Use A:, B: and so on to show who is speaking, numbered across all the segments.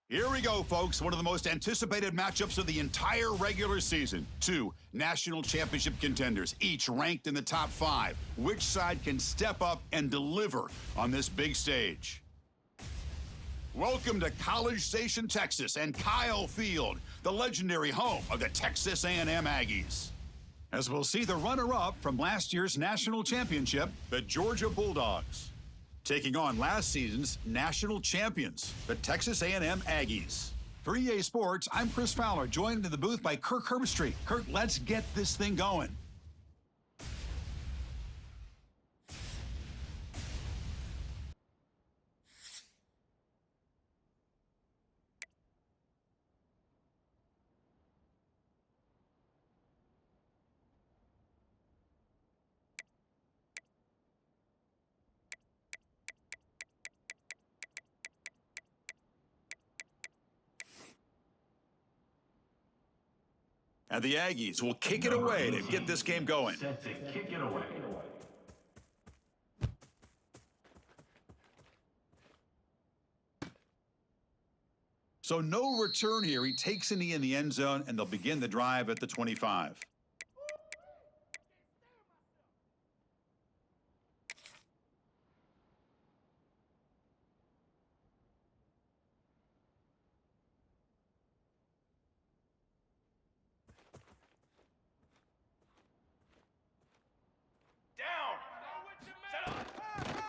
A: Here we go, folks. One of the most anticipated matchups of the entire regular season. Two national championship contenders, each ranked in the top 5. Which side can step up and deliver on this big stage? Welcome to College Station, Texas, and Kyle Field, the legendary home of the Texas A&M Aggies. As we'll see the runner-up from last year's national championship, the Georgia Bulldogs, taking on last season's national champions, the Texas A&M Aggies. For EA Sports, I'm Chris Fowler, joined in the booth by Kirk Herbstreit. Kirk, let's get this thing going. And the Aggies will kick it away to get this game going.
B: Set to kick it away.
A: So no return here. He takes a knee in the end zone, and they'll begin the drive at the 25.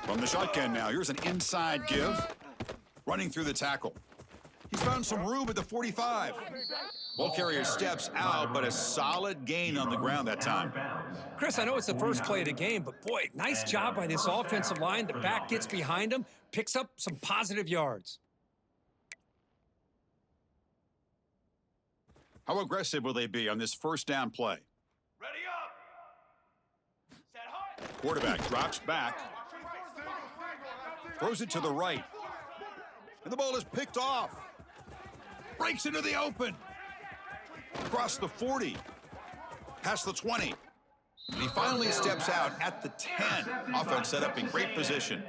A: From the shotgun now, here's an inside give. Running through the tackle. He's found some room at the 45. Ball carrier steps out, but a solid gain on the ground that time.
C: Chris, I know it's the first play of the game, but boy, nice job by this offensive line. The back gets behind him, picks up some positive yards.
A: How aggressive will they be on this first down play?
D: Ready up. Set high.
A: Quarterback drops back. Throws it to the right. And the ball is picked off. Breaks into the open. Across the 40. Past the 20. And he finally steps out at the 10. Offense set up in great position.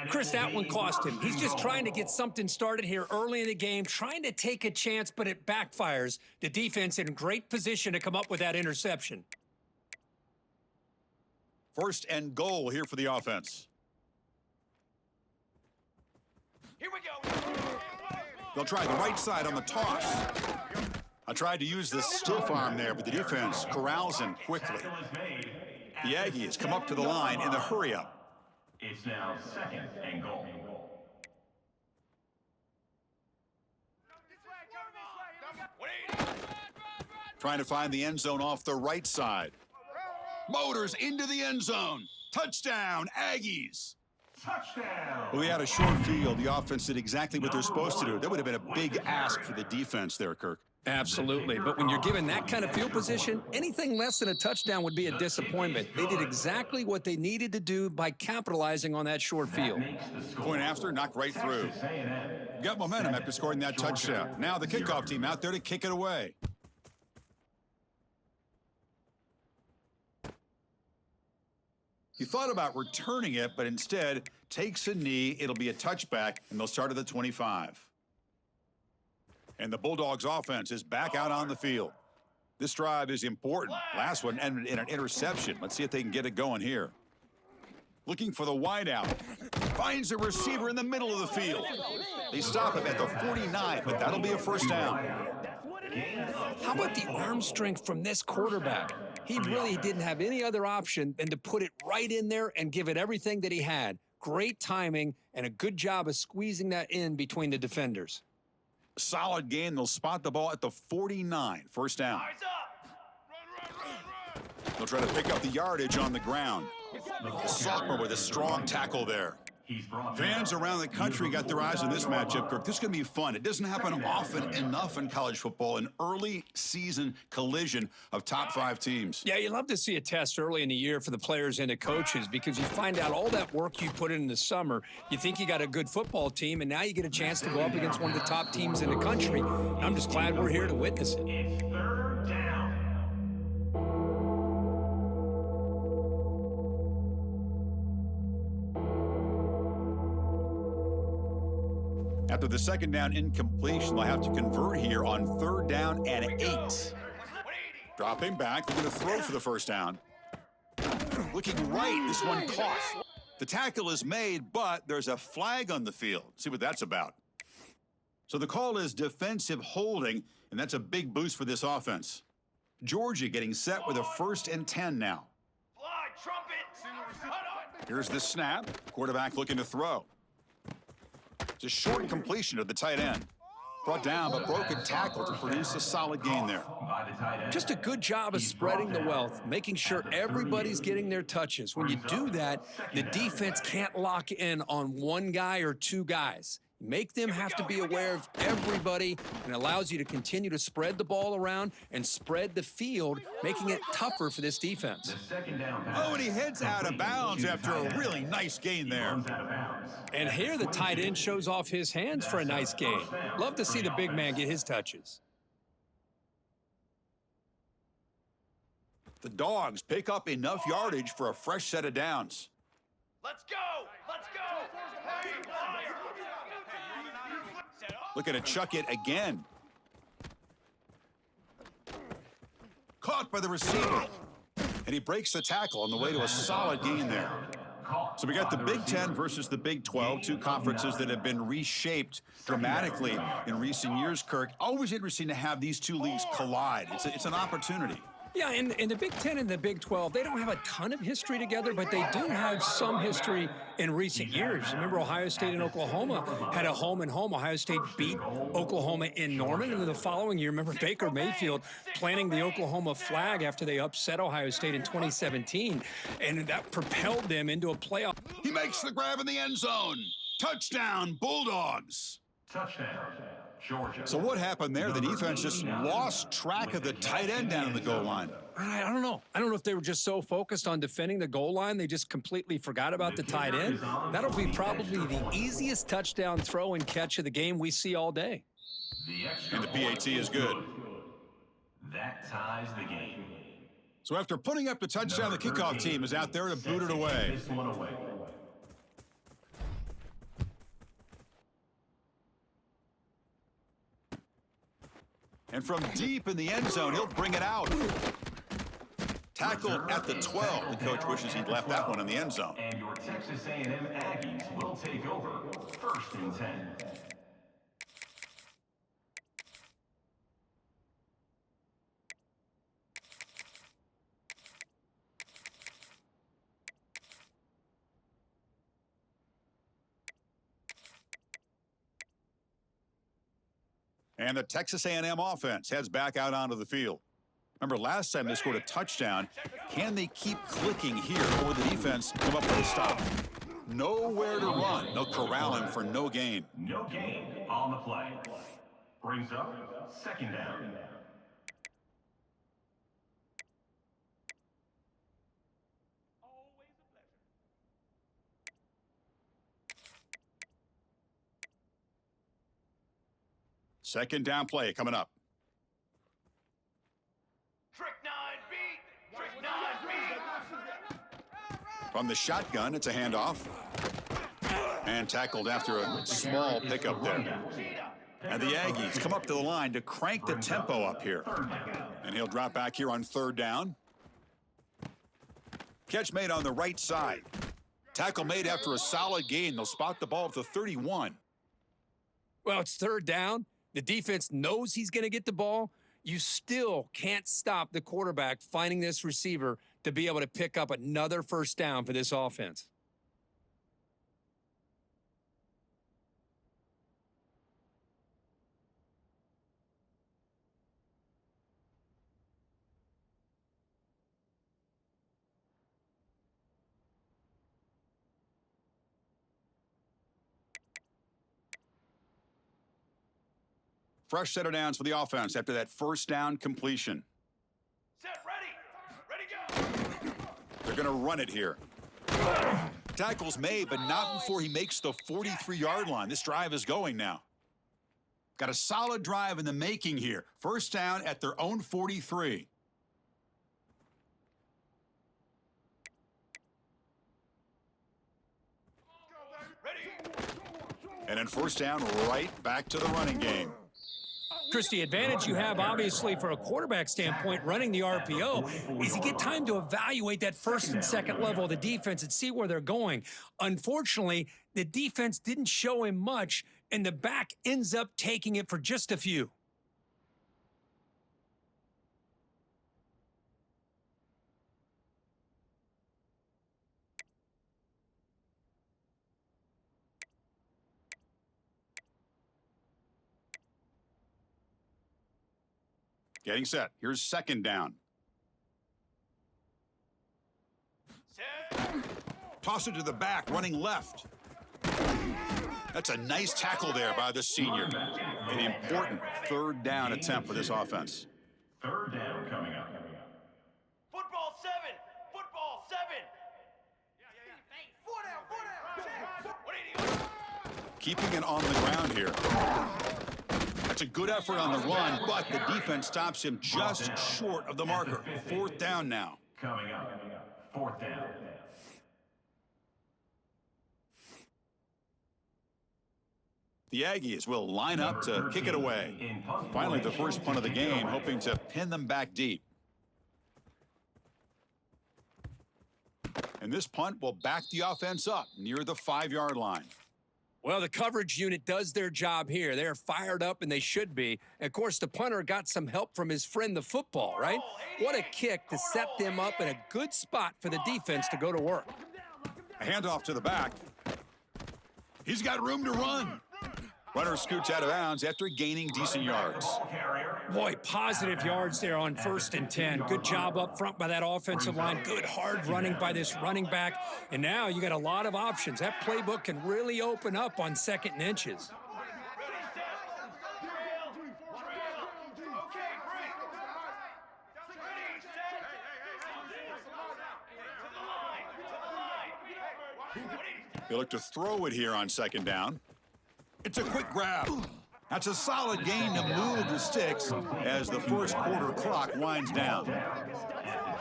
C: Chris, that one cost him. He's just trying to get something started here early in the game, trying to take a chance, but it backfires. The defense in great position to come up with that interception.
A: First and goal here for the offense.
D: Here we go.
A: They'll try the right side on the toss. I tried to use the stiff arm there, but the defense corrals him quickly. The Aggies come up to the line in the hurry-up.
B: It's now second and goal.
A: Trying to find the end zone off the right side. Motors into the end zone. Touchdown, Aggies.
B: Touchdown.
A: Well, we had a short field. The offense did exactly what they're supposed to do. That would have been a big ask for the defense there, Kirk.
C: Absolutely, but when you're given that kind of field position, anything less than a touchdown would be a disappointment. They did exactly what they needed to do by capitalizing on that short field.
A: Point after, knocked right through. Got momentum after scoring that touchdown. Now the kickoff team out there to kick it away. He thought about returning it, but instead takes a knee. It'll be a touchback, and they'll start at the 25. And the Bulldogs offense is back out on the field. This drive is important. Last one ended in an interception. Let's see if they can get it going here. Looking for the wideout. Finds a receiver in the middle of the field. They stop him at the 49, but that'll be a first down.
C: How about the arm strength from this quarterback? He really didn't have any other option than to put it right in there and give it everything that he had. Great timing and a good job of squeezing that in between the defenders.
A: Solid gain. They'll spot the ball at the 49. First down.
D: Eyes up.
A: They'll try to pick up the yardage on the ground. Sophomore with a strong tackle there. Fans around the country got their eyes on this matchup, Kirk. This is going to be fun. It doesn't happen often enough in college football, an early season collision of top 5 teams.
C: Yeah, you love to see a test early in the year for the players and the coaches because you find out all that work you put in the summer. You think you got a good football team, and now you get a chance to go up against one of the top teams in the country. And I'm just glad we're here to witness it.
B: It's third down.
A: After the second down incompletion, they'll have to convert here on 3rd down and 8.
D: 180.
A: Dropping back, they're going to throw for the first down. Looking right, this one caught. The tackle is made, but there's a flag on the field. See what that's about. So the call is defensive holding, and that's a big boost for this offense. Georgia getting set with a 1st and 10 now.
D: Fly, trumpet. Cut on.
A: Here's the snap. Quarterback looking to throw. It's a short completion of the tight end. Brought down, but broke a tackle to produce a solid gain there.
B: By the tight end.
C: Just a good job of spreading the wealth, making sure everybody's getting their touches. When you do that, the defense can't lock in on one guy or two guys. Make them have to be aware of everybody, and allows you to continue to spread the ball around and spread the field, making it tougher for this defense.
B: The second down pass.
A: Oh, and he heads out of bounds after a really nice gain there.
B: Runs out of bounds.
C: And here the tight end shows off his hands for a nice gain. Love to see the big man get his touches.
A: The Dogs pick up enough yardage for a fresh set of downs.
D: Let's go. Let's go. Hey, flyer. Set up.
A: Looking to chuck it again. Caught by the receiver. And he breaks the tackle on the way to a solid gain there. So we got the Big Ten versus the Big 12, two conferences that have been reshaped dramatically in recent years, Kirk. Always interesting to have these two leagues collide. It's an opportunity.
C: Yeah, and the Big Ten and the Big 12, they don't have a ton of history together, but they do have some history in recent years. Remember, Ohio State and Oklahoma had a home and home. Ohio State beat Oklahoma in Norman, and then the following year, remember Baker Mayfield planting the Oklahoma flag after they upset Ohio State in 2017, and that propelled them into a playoff.
A: He makes the grab in the end zone. Touchdown, Bulldogs.
B: Touchdown, Georgia.
A: So what happened there? The defense just lost track of the tight end down in the goal line.
C: I don't know. I don't know if they were just so focused on defending the goal line, they just completely forgot about the tight end. That'll be probably the easiest touchdown throw and catch of the game we see all day.
A: And the PAT is good.
B: That ties the game.
A: So after putting up the touchdown, the kickoff team is out there to boot it away.
B: This one away.
A: And from deep in the end zone, he'll bring it out. Tackled at the 12. The coach wishes he'd left that one in the end zone.
B: And your Texas A&M Aggies will take over 1st and 10.
A: And the Texas A&M offense heads back out onto the field. Remember, last time they scored a touchdown. Can they keep clicking here, or will the defense come up with a stop? Nowhere to run. They'll corral him for no gain.
B: No gain on the play. Brings up 2nd down.
A: Second down play coming up.
D: Trick 9 beat. Trick 9 beat.
A: From the shotgun, it's a handoff. And tackled after a small pickup there. And the Aggies come up to the line to crank the tempo up here. And he'll drop back here on 3rd down. Catch made on the right side. Tackle made after a solid gain. They'll spot the ball at the 31.
C: Well, it's 3rd down. The defense knows he's going to get the ball. You still can't stop the quarterback finding this receiver to be able to pick up another 1st down for this offense.
A: Fresh set of downs for the offense after that 1st down completion.
D: Set, ready. Ready, go.
A: They're going to run it here. Tackle's made, but not before he makes the 43-yard line. This drive is going now. Got a solid drive in the making here. 1st down at their own 43.
D: Ready.
A: And then first down, right back to the running game.
C: Chris, the advantage you have, obviously, for a quarterback standpoint, running the RPO, is you get time to evaluate that first and second level of the defense and see where they're going. Unfortunately, the defense didn't show him much, and the back ends up taking it for just a few.
A: Getting set. Here's second down.
D: Set.
A: Toss it to the back, running left. That's a nice tackle there by the senior. An important third down attempt for this offense.
B: Third down coming up.
D: Football 7. Football 7. What are you doing?
A: Keeping it on the ground here. That's a good effort on the run, but the defense stops him just short of the marker. Fourth down now.
B: Coming up. Fourth down.
A: The Aggies will line up to kick it away. Finally, the first punt of the game, hoping to pin them back deep. And this punt will back the offense up near the 5-yard line.
C: Well, the coverage unit does their job here. They're fired up, and they should be. Of course, the punter got some help from his friend, the football, right? What a kick to set them up in a good spot for the defense to go to work.
A: A handoff to the back. He's got room to run. Runner scoots out of bounds after gaining decent yards.
C: Boy, positive yards there on 1st and 10. Good job up front by that offensive line. Good hard running by this running back. And now you got a lot of options. That playbook can really open up on 2nd and inches.
A: They look to throw it here on 2nd down. It's a quick grab. That's a solid gain to move the sticks as the first quarter clock winds down.
B: At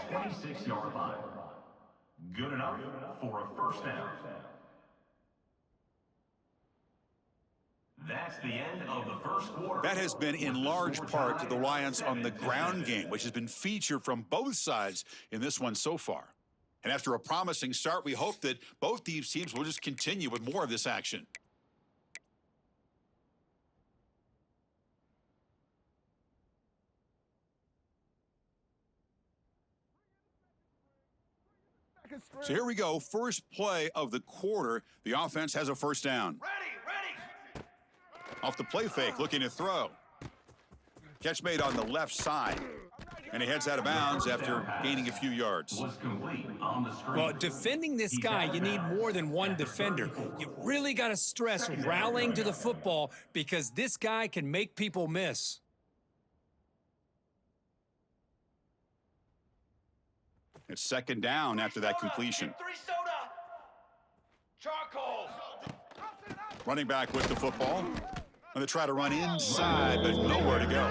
B: the 26-yard line. Good enough for a first down. That's the end of the first quarter.
A: That has been in large part to the reliance on the ground game, which has been featured from both sides in this one so far. And after a promising start, we hope that both these teams will just continue with more of this action. So here we go. First play of the quarter. The offense has a first down.
D: Ready.
A: Off the play fake, looking to throw. Catch made on the left side. And he heads out of bounds after gaining a few yards.
B: Was complete on the screen.
C: Well, defending this guy, you need more than one defender. You really got to stress rallying to the football because this guy can make people miss.
A: It's 2nd down after that completion.
D: 3 soda. Charcoal.
A: Running back with the football. And they try to run inside, but nowhere to go.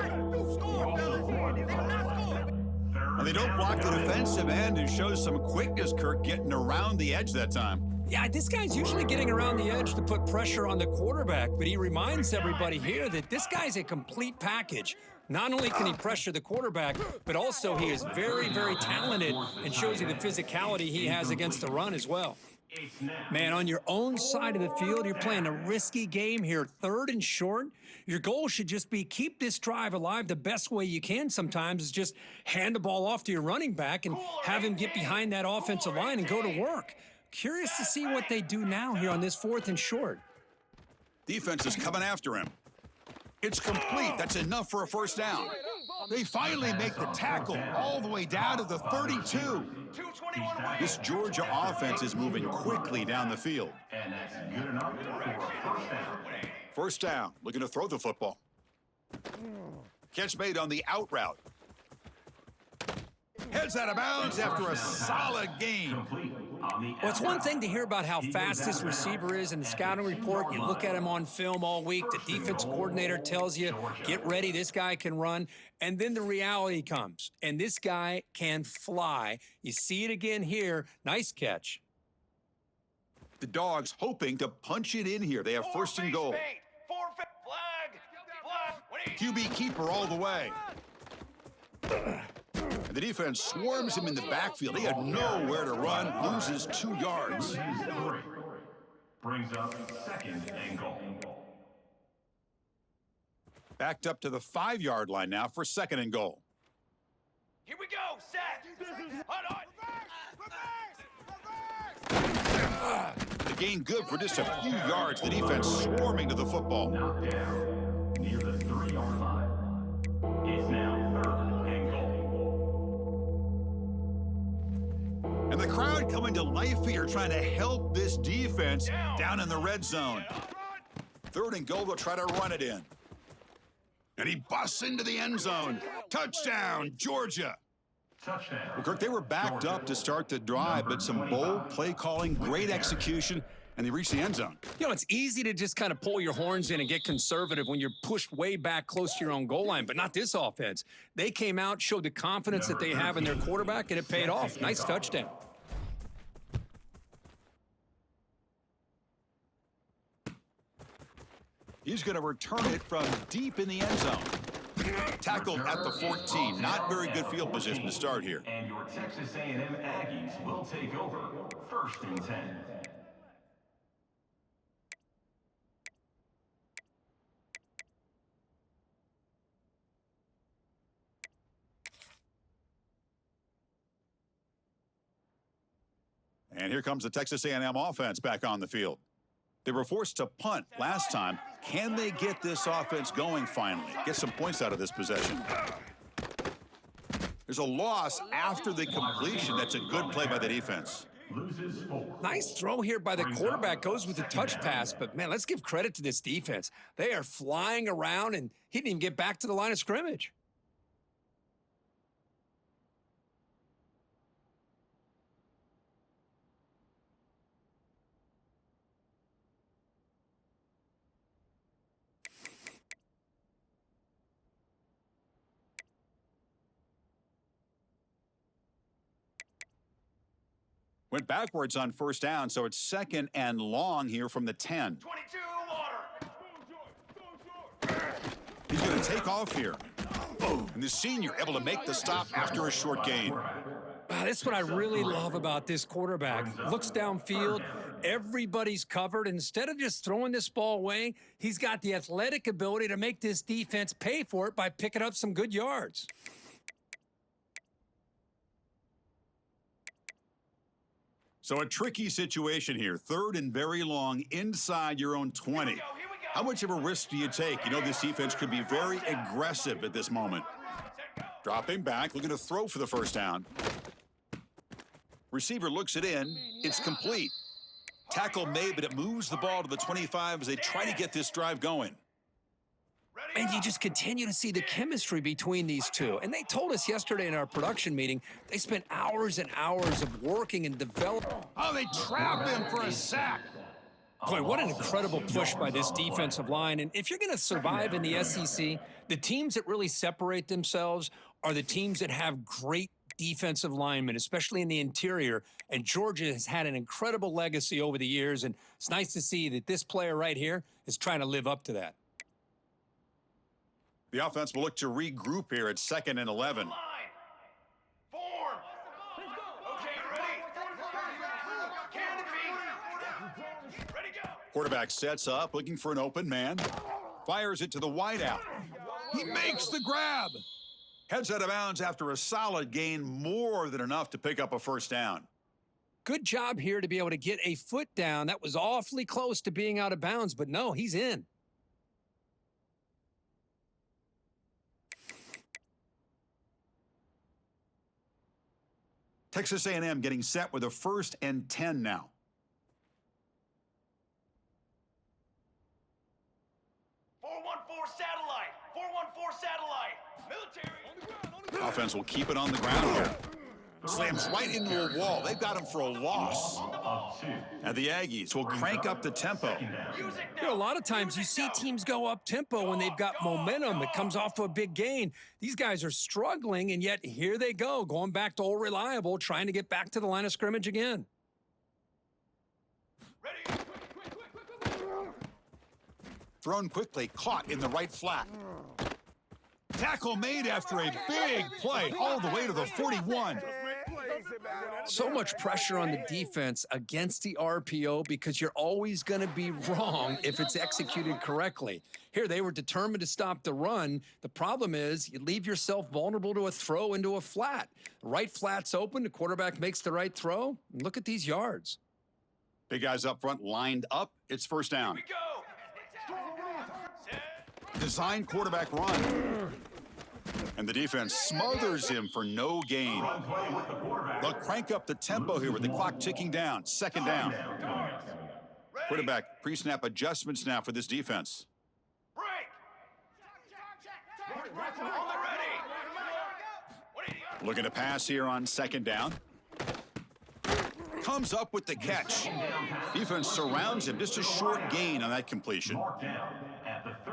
A: And they don't block the defensive end and shows some quickness, Kirk, getting around the edge that time.
C: Yeah, this guy's usually getting around the edge to put pressure on the quarterback, but he reminds everybody here that this guy's a complete package. Not only can he pressure the quarterback, but also he is very, very talented and shows you the physicality he has against the run as well. Man, on your own side of the field, you're playing a risky game here, 3rd and short. Your goal should just be keep this drive alive the best way you can sometimes is just hand the ball off to your running back and have him get behind that offensive line and go to work. Curious to see what they do now here on this 4th and short.
A: Defense is coming after him. It's complete. That's enough for a first down. They finally make the tackle all the way down to the 32.
D: 221 away.
A: This Georgia offense is moving quickly down the field.
B: And that's good enough for a first down.
A: First down, looking to throw the football. Catch made on the out route. Heads out of bounds after a solid gain.
C: Well, it's one thing to hear about how fast this receiver is in the scouting report. You look at him on film all week. The defense coordinator tells you, get ready, this guy can run. And then the reality comes, and this guy can fly. You see it again here. Nice catch.
A: The Dogs hoping to punch it in here. They have first and goal.
D: Forfeit. Flag.
A: QB keeper all the way. And the defense swarms him in the backfield. He had nowhere to run, loses 2 yards.
B: Brings up second and goal.
A: Backed up to the 5-yard line now for second and goal.
D: Here we go. Set. Hot.
A: The gain good for just a few yards. The defense swarming to the football.
B: Knocked down near the 3-yard line. It's now third and goal.
A: And the crowd coming to life here, trying to help this defense down in the red zone. Third and goal, they'll try to run it in. And he busts into the end zone. Touchdown, Georgia.
B: Touchdown.
A: Well, Kirk, they were backed up to start the drive, but some bold play calling, great execution, and they reached the end zone.
C: You know, it's easy to just kind of pull your horns in and get conservative when you're pushed way back close to your own goal line, but not this offense. They came out, showed the confidence that they have in their quarterback, and it paid off. Nice touchdown.
A: He's going to return it from deep in the end zone. Tackled at the 14. Not very good field position to start here.
B: And your Texas A&M Aggies will take over first and 10.
A: And here comes the Texas A&M offense back on the field. They were forced to punt last time. Can they get this offense going finally? Get some points out of this possession. There's a loss after the completion. That's a good play by the defense.
B: Loses 4.
C: Nice throw here by the quarterback. Goes with a touch pass, but, man, let's give credit to this defense. They are flying around, and he didn't even get back to the line of scrimmage.
A: Went backwards on first down, so it's second and long here from the 10.
D: 22 water.
A: He's going to take off here. And the senior able to make the stop after a short gain.
C: That's what I really love about this quarterback. Looks downfield, everybody's covered. Instead of just throwing this ball away, he's got the athletic ability to make this defense pay for it by picking up some good yards.
A: So a tricky situation here. Third and very long inside your own 20. How much of a risk do you take? You know this defense could be very aggressive at this moment. Dropping back, looking to throw for the first down. Receiver looks it in. It's complete. Tackle made, but it moves the ball to the 25 as they try to get this drive going.
C: And you just continue to see the chemistry between these two. And they told us yesterday in our production meeting, they spent hours and hours of working and developing.
A: Oh, they trap him for a sack.
C: Boy, what an incredible push by this defensive line. And if you're going to survive in the SEC, the teams that really separate themselves are the teams that have great defensive linemen, especially in the interior. And Georgia has had an incredible legacy over the years. And it's nice to see that this player right here is trying to live up to that.
A: The offense will look to regroup here at 2nd and 11.
D: Line. Form. Okay, ready? Can be. Ready, go.
A: Quarterback sets up, looking for an open man. Fires it to the wideout. He makes the grab. Heads out of bounds after a solid gain, more than enough to pick up a first down.
C: Good job here to be able to get a foot down. That was awfully close to being out of bounds, but no, he's in.
A: Texas A&M getting set with a 1st and 10 now.
D: Satellite. 414 satellite. Military.
A: Offense will keep it on the ground here. Slams right into a wall. They've got him for a loss. And the Aggies will crank up the tempo.
C: You know, a lot of times you see teams go up tempo when they've got momentum. It comes off of a big gain. These guys are struggling, and yet here they go, going back to old reliable, trying to get back to the line of scrimmage again.
D: Ready?
A: Thrown quickly, caught in the right flat. Tackle made after a big play all the way to the 41.
C: So much pressure on the defense against the RPO because you're always going to be wrong if it's executed correctly. Here, they were determined to stop the run. The problem is you leave yourself vulnerable to a throw into a flat. The right flat's open, the quarterback makes the right throw, and look at these yards.
A: Big guys up front lined up. It's first down.
D: We go. Set.
A: Design quarterback run. And the defense smothers him for no gain. They'll crank up the tempo here with the clock ticking down. Second down. Quarterback pre-snap adjustments now for this defense.
D: Break. On the ready. What are you?
A: Looking to pass here on second down. Comes up with the catch. Defense surrounds him. Just a short gain on that completion.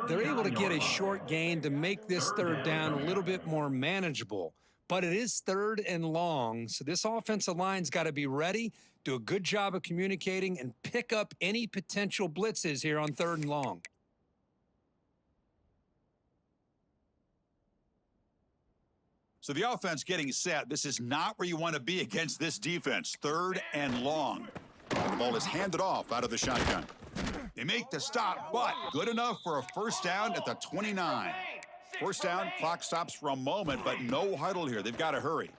C: They're able to get a short gain to make this third down a little bit more manageable. But it is third and long, so this offensive line's got to be ready, do a good job of communicating, and pick up any potential blitzes here on third and long.
A: So the offense getting set. This is not where you want to be against this defense. Third and long. The ball is handed off out of the shotgun. They make the stop, but good enough for a first down at the 29. First down, clock stops for a moment, but no huddle here. They've got to hurry.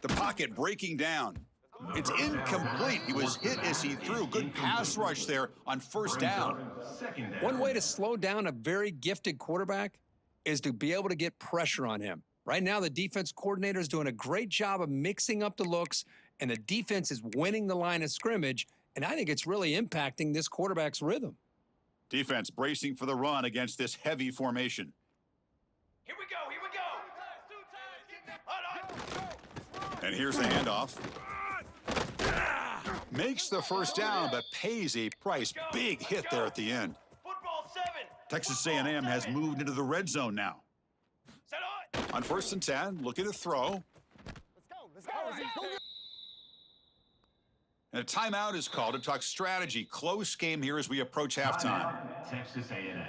A: The pocket breaking down. It's incomplete. He was hit as he threw. Good pass rush there on first down.
C: One way to slow down a very gifted quarterback is to be able to get pressure on him. Right now, the defense coordinator is doing a great job of mixing up the looks, and the defense is winning the line of scrimmage, and I think it's really impacting this quarterback's rhythm.
A: Defense bracing for the run against this heavy formation.
D: Here we go. Here we go. Hold on.
A: And here's the handoff. Makes the first down, but pays a price. Big hit there at the end.
D: Football 7.
A: Texas A&M has moved into the red zone now.
D: Set on.
A: On first and 10, looking to throw.
E: Let's go.
A: And a timeout is called to talk strategy. Close game here as we approach halftime.
B: Texas A&M.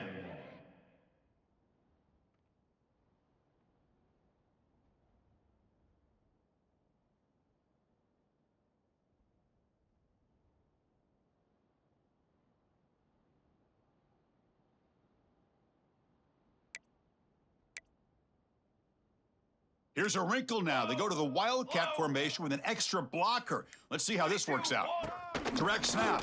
A: Here's a wrinkle now. They go to the Wildcat formation with an extra blocker. Let's see how this works out. Direct snap.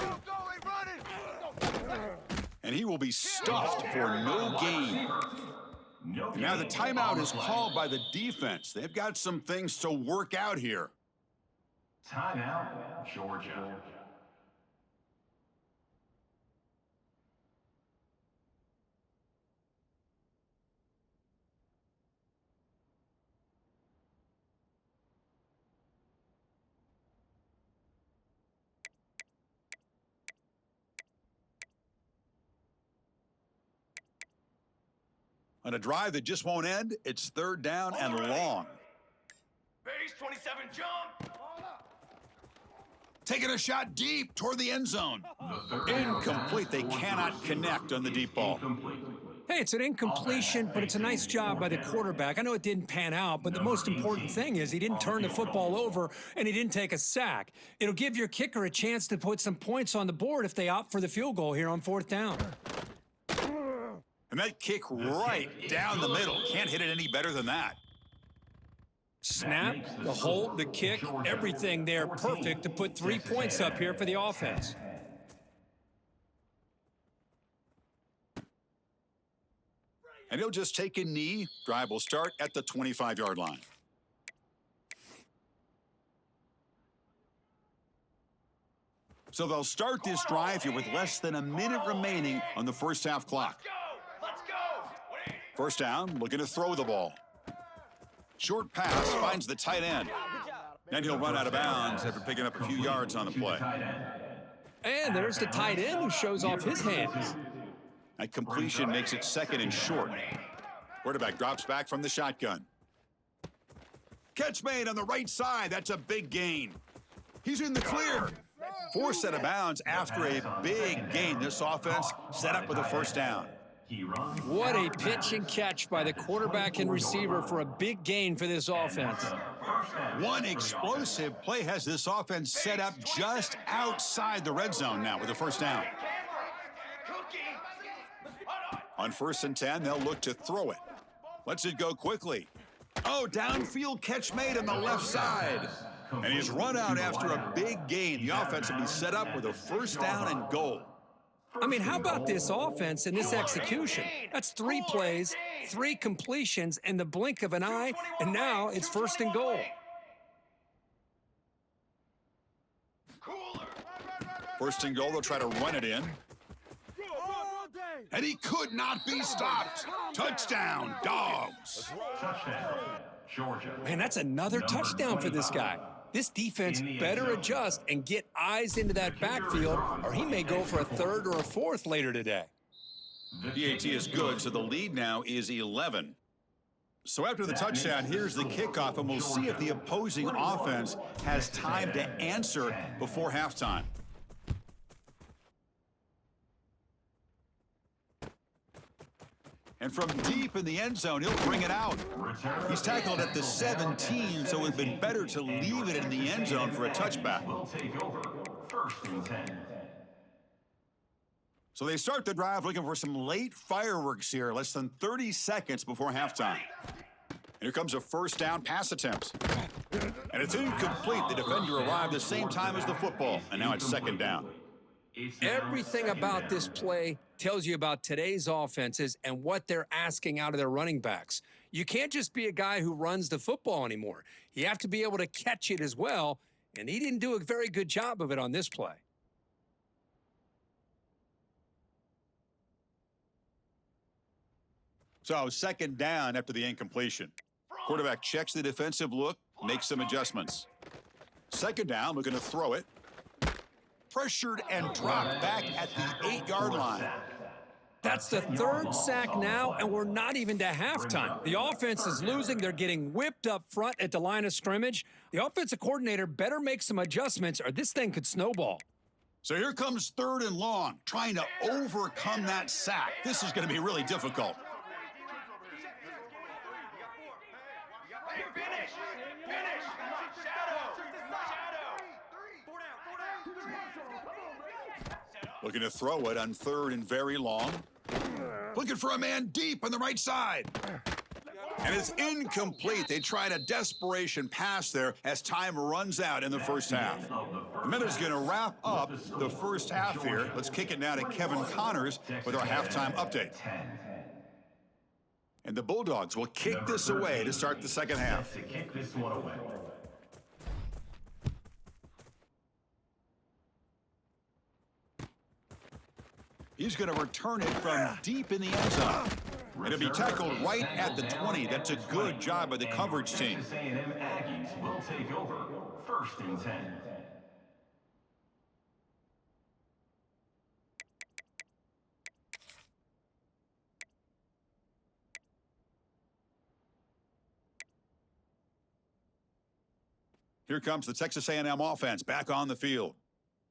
A: And he will be stuffed for no gain. And now the timeout is called by the defense. They've got some things to work out here.
B: Timeout, Georgia.
A: On a drive that just won't end, it's third down and long.
D: Base 27 jump.
A: Taking a shot deep toward the end zone. Incomplete. They cannot connect on the deep ball.
C: Hey, it's an incompletion, but it's a nice job by the quarterback. I know it didn't pan out, but the most important thing is he didn't turn the football over and he didn't take a sack. It'll give your kicker a chance to put some points on the board if they opt for the field goal here on fourth down.
A: And that kick right down the middle. Can't hit it any better than that.
C: Snap, the hold, the kick, everything there perfect to put 3 points up here for the offense.
A: And he'll just take a knee. Drive will start at the 25-yard line. So they'll start this drive here with less than a minute remaining on the first half clock.
D: Let's go.
A: First down, looking to throw the ball. Short pass finds the tight end. And he'll run out of bounds after picking up a few yards on the play.
C: And there's the tight end who shows off his hands.
A: That completion makes it second and short. Quarterback drops back from the shotgun. Catch made on the right side. That's a big gain. He's in the clear. Forced out of bounds after a big gain. This offense set up with a first down.
C: What a pitch and catch by the quarterback and receiver for a big gain for this offense.
A: One explosive play has this offense set up just outside the red zone now with a first down. On 1st and 10, they'll look to throw it. Lets it go quickly. Oh, downfield catch made on the left side. And he's run out after a big gain. The offense will be set up with a first down and goal.
C: I mean, how about this offense and this execution? That's 3 plays, 3 completions in the blink of an eye, and now it's 1st and goal.
A: First and goal, they'll try to run it in. And he could not be stopped. Touchdown, Dogs.
B: Touchdown, Georgia.
C: Man, that's another touchdown for this guy. This defense better adjust and get eyes into that backfield, or he may go for a 3rd or a 4th later today.
A: PAT is good, so the lead now is 11. So after the touchdown, here's the kickoff, and we'll see if the opposing offense has time to answer before halftime. And from deep in the end zone, he'll bring it out. He's tackled at the 17, so it would have been better to leave it in the end zone for a touchback.
B: Will take over 1st and 10.
A: So they start the drive looking for some late fireworks here, less than 30 seconds before halftime. Here comes a first down pass attempt. And it's incomplete. The defender arrived the same time as the football, and now it's 2nd down.
C: Everything about this play tells you about today's offenses and what they're asking out of their running backs. You can't just be a guy who runs the football anymore. You have to be able to catch it as well, and he didn't do a very good job of it on this play.
A: So 2nd down after the incompletion. Quarterback checks the defensive look, makes some adjustments. 2nd down, looking to throw it. Pressured and dropped back at the 8-yard line.
C: That's the 3rd sack now, and we're not even to halftime. The offense is losing. They're getting whipped up front at the line of scrimmage. The offensive coordinator better make some adjustments, or this thing could snowball.
A: So here comes 3rd and long, trying to overcome that sack. This is going to be really difficult.
D: Finish!
A: Looking to throw it on 3rd and very long. Looking for a man deep on the right side. And it's incomplete. They tried a desperation pass there as time runs out in the first half. The Miners going to wrap up the first half here. Let's kick it now to Kevin Connors with our halftime update. And the Bulldogs will kick this away to start the second half.
B: To kick this one away.
A: He's going to return it from deep in the end zone. It'll be tackled right at the 20. That's a good job by the coverage team.
B: Texas A&M Aggies will take over 1st and 10.
A: Here comes the Texas A&M offense back on the field.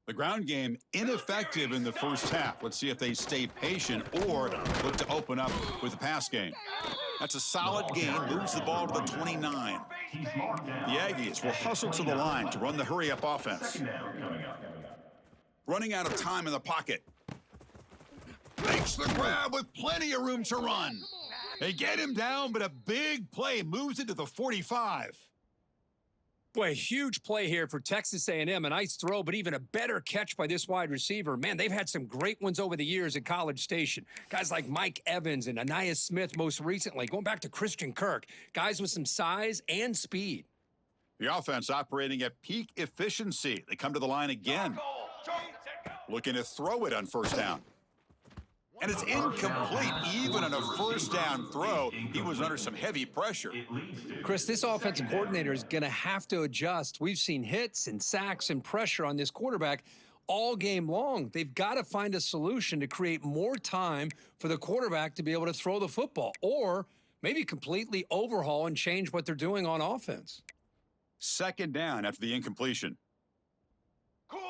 A: The ground game ineffective in the first half. Let's see if they stay patient or look to open up with the pass game. That's a solid gain, moves the ball to the 29. The Aggies will hustle to the line to run the hurry-up offense. Running out of time in the pocket. Makes the grab with plenty of room to run. They get him down, but a big play moves it to the 45.
C: Boy, huge play here for Texas A&M. A nice throw, but even a better catch by this wide receiver. Man, they've had some great ones over the years at College Station. Guys like Mike Evans and Anais Smith most recently, going back to Christian Kirk. Guys with some size and speed.
A: The offense operating at peak efficiency. They come to the line again. Looking to throw it on first down. And it's incomplete. Even on a first down throw, he was under some heavy pressure.
C: Chris, this offensive coordinator is going to have to adjust. We've seen hits and sacks and pressure on this quarterback all game long. They've got to find a solution to create more time for the quarterback to be able to throw the football, or maybe completely overhaul and change what they're doing on offense.
A: Second down after the incompletion.
D: Cooler!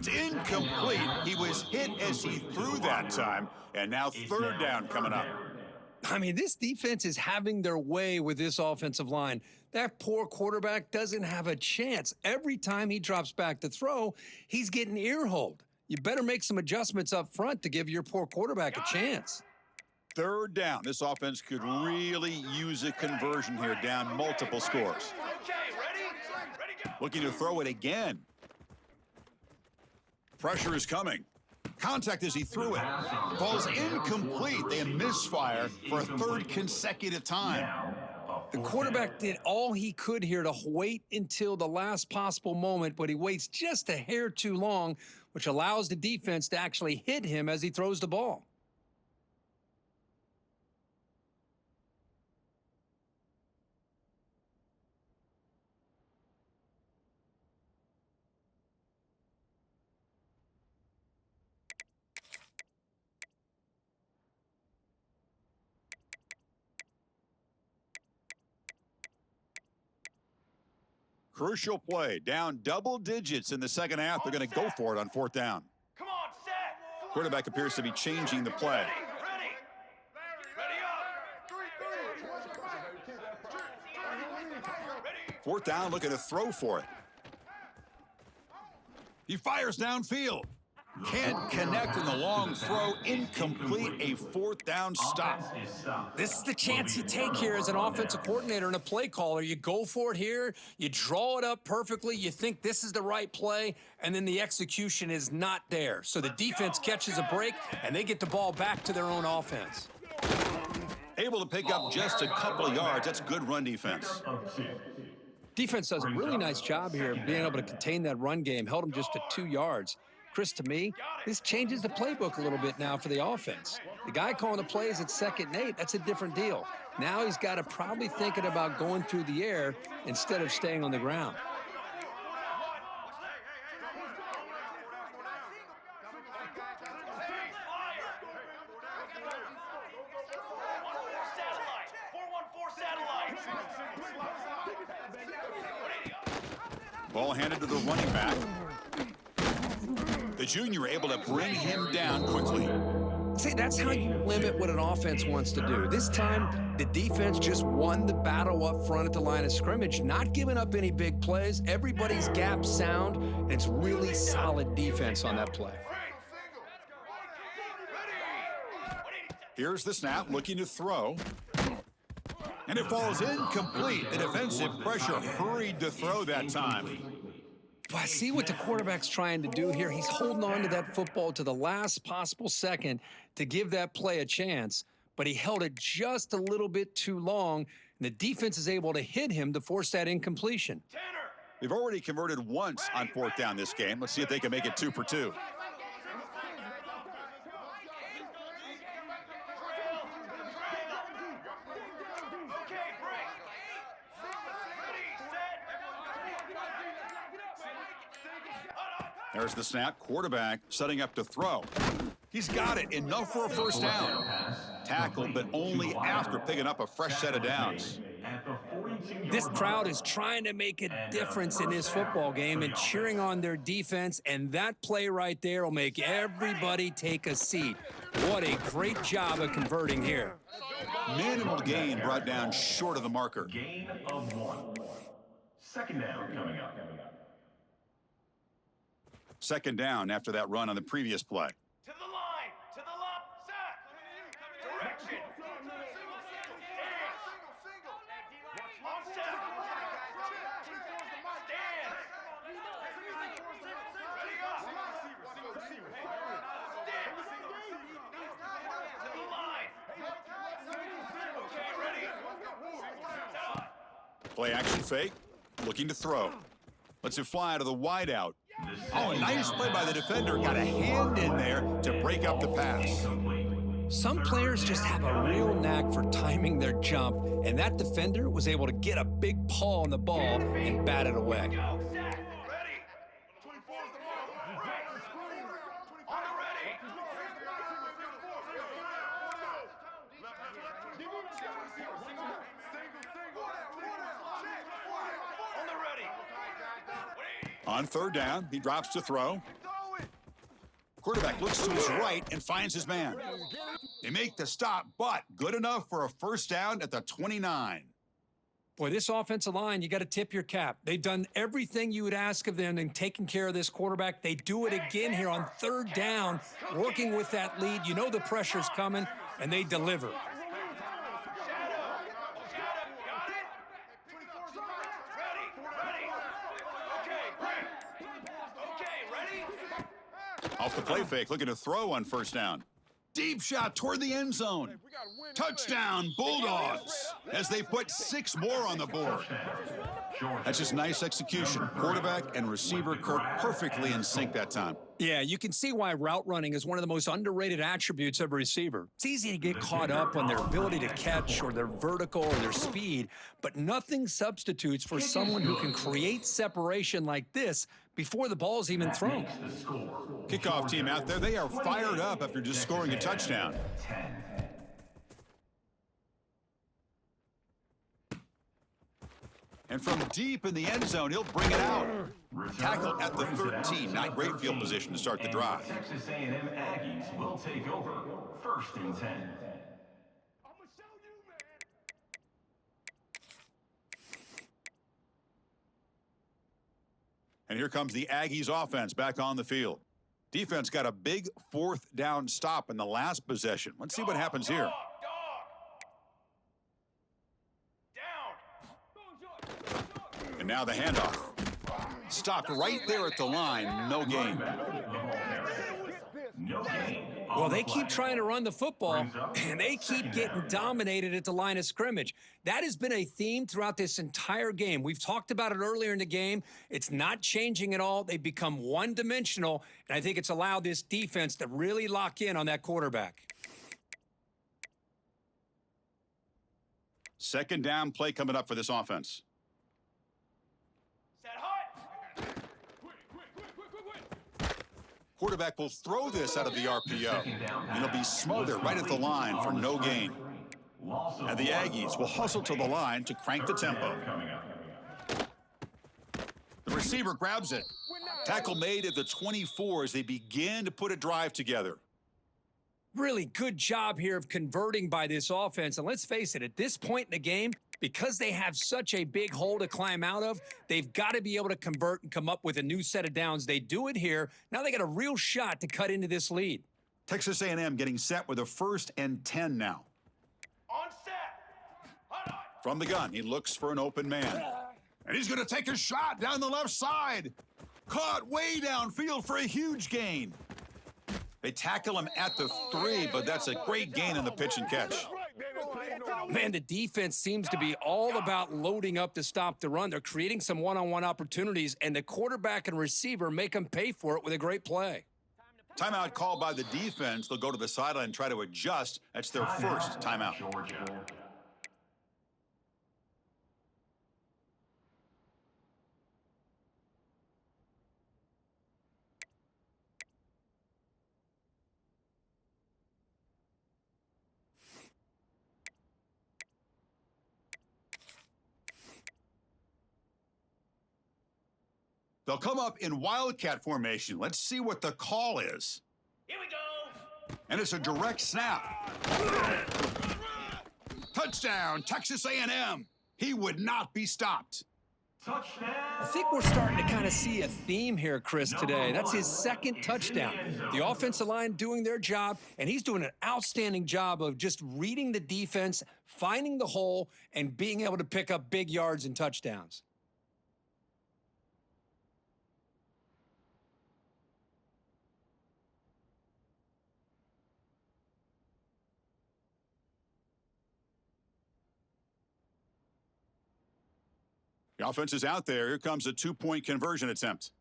A: It's incomplete. He was hit as he threw that time. And now third down coming up.
C: I mean, this defense is having their way with this offensive line. That poor quarterback doesn't have a chance. Every time he drops back to throw, he's getting ear-holed. You better make some adjustments up front to give your poor quarterback a chance.
A: Third down. This offense could really use a conversion here, down multiple scores.
D: Okay, ready? Ready, go.
A: Looking to throw it again. Pressure is coming. Contact as he threw it. Falls incomplete. They misfire for a third consecutive time.
C: The quarterback did all he could here to wait until the last possible moment, but he waits just a hair too long, which allows the defense to actually hit him as he throws the ball.
A: Crucial play. Down double digits in the second half. They're going to go for it on fourth down.
D: Come on, set.
A: Quarterback appears to be changing the play.
D: Ready. Ready.
A: Fourth down, looking to throw for it. He fires downfield. Can't connect in the long throw. Incomplete. A fourth down stop.
C: This is the chance you take here as an offensive coordinator and a play caller. You go for it here, you draw it up perfectly, you think this is the right play, and then the execution is not there. So the defense catches a break, and they get the ball back to their own offense.
A: Able to pick up just a couple of yards. That's good run defense.
C: Defense does a really nice job here of being able to contain that run game, held them just to 2 yards. Chris, to me, this changes the playbook a little bit now for the offense. The guy calling the plays at 2nd and 8, that's a different deal. Now he's got to probably thinking about going through the air instead of staying on the ground.
A: Ball handed to the running back. The junior able to bring him down quickly.
C: See, that's how you limit what an offense wants to do. This time, the defense just won the battle up front at the line of scrimmage, not giving up any big plays. Everybody's gap sound, and it's really solid defense on that play.
A: Here's the snap, looking to throw. And it falls incomplete. The defensive pressure hurried to throw that time.
C: I see what the quarterback's trying to do here. He's holding on to that football to the last possible second to give that play a chance, but he held it just a little bit too long, and the defense is able to hit him to force that incompletion.
A: They've already converted once on fourth down this game. Let's see if they can make it 2 for 2. There's the snap. Quarterback setting up to throw. He's got it. Enough for a first down. Tackled, but only after picking up a fresh set of downs.
C: This crowd is trying to make a difference in this football game and cheering on their defense, and that play right there will make everybody take a seat. What a great job of converting here.
A: Minimal gain brought down short of the marker.
B: Gain of 1. Second down coming up.
A: Second down after that run on the previous play.
D: To the line, to the left, set. Direction. On set. Stand. Ready up. Stand. To the line. Okay, ready.
A: Play action fake. Looking to throw. Lets it fly to the wideout. Oh, a nice play by the defender. Got a hand in there to break up the pass.
C: Some players just have a real knack for timing their jump, and that defender was able to get a big paw on the ball and bat it away.
D: Go, set. Ready. On the ready. On the ready.
A: On third down, he drops to throw. Quarterback looks to his right and finds his man. They make the stop, but good enough for a first down at the 29.
C: Boy, this offensive line, you got to tip your cap. They've done everything you would ask of them in taking care of this quarterback. They do it again here on third down, working with that lead. You know the pressure's coming, and they deliver.
A: Off the play fake, looking to throw on first down. Deep shot toward the end zone. Touchdown, Bulldogs, as they put 6 more on the board. That's just nice execution. Quarterback and receiver Kirk perfectly in sync that time.
C: Yeah, you can see why route running is one of the most underrated attributes of a receiver. It's easy to get caught up on their ability to catch or their vertical or their speed, but nothing substitutes for someone who can create separation like this before the ball's even thrown.
A: Kickoff team out there, they are fired up after just scoring a touchdown. And from deep in the end zone, he'll bring it out. Tackle at the 13. Not great field position to start the drive.
B: Texas A&M Aggies will take over 1st and 10.
A: And here comes the Aggies offense back on the field. Defense got a big 4th down stop in the last possession. Let's see what happens here. And now the handoff. Stopped right there at the line. No gain.
C: Well, they keep trying to run the football, and they keep getting dominated at the line of scrimmage. That has been a theme throughout this entire game. We've talked about it earlier in the game. It's not changing at all. They've become one-dimensional, and I think it's allowed this defense to really lock in on that quarterback.
A: Second down play coming up for this offense. Quarterback will throw this out of the RPO, and it'll be smothered right at the line for no gain. And the Aggies will hustle to the line to crank the tempo. The receiver grabs it. Tackle made at the 24 as they begin to put a drive together.
C: Really good job here of converting by this offense. And let's face it, at this point in the game, because they have such a big hole to climb out of, they've got to be able to convert and come up with a new set of downs. They do it here. Now they got a real shot to cut into this lead.
A: Texas A&M getting set with a 1st and 10 now.
D: On set.
A: From the gun, he looks for an open man. And he's going to take a shot down the left side. Caught way downfield for a huge gain. They tackle him at the 3, but that's a great gain in the pitch and catch.
C: Man, the defense seems to be all about loading up to stop the run. They're creating some one-on-one opportunities, and the quarterback and receiver make them pay for it with a great play.
A: Timeout called by the defense. They'll go to the sideline and try to adjust. That's their first timeout.
B: Georgia.
A: They'll come up in Wildcat formation. Let's see what the call is.
D: Here we go.
A: And it's a direct snap. Touchdown, Texas A&M. He would not be stopped.
B: Touchdown.
C: I think we're starting to kind of see a theme here, Chris, today. That's his 2nd touchdown. The offensive line doing their job, and he's doing an outstanding job of just reading the defense, finding the hole, and being able to pick up big yards and touchdowns.
A: The offense is out there. Here comes a 2-point conversion attempt.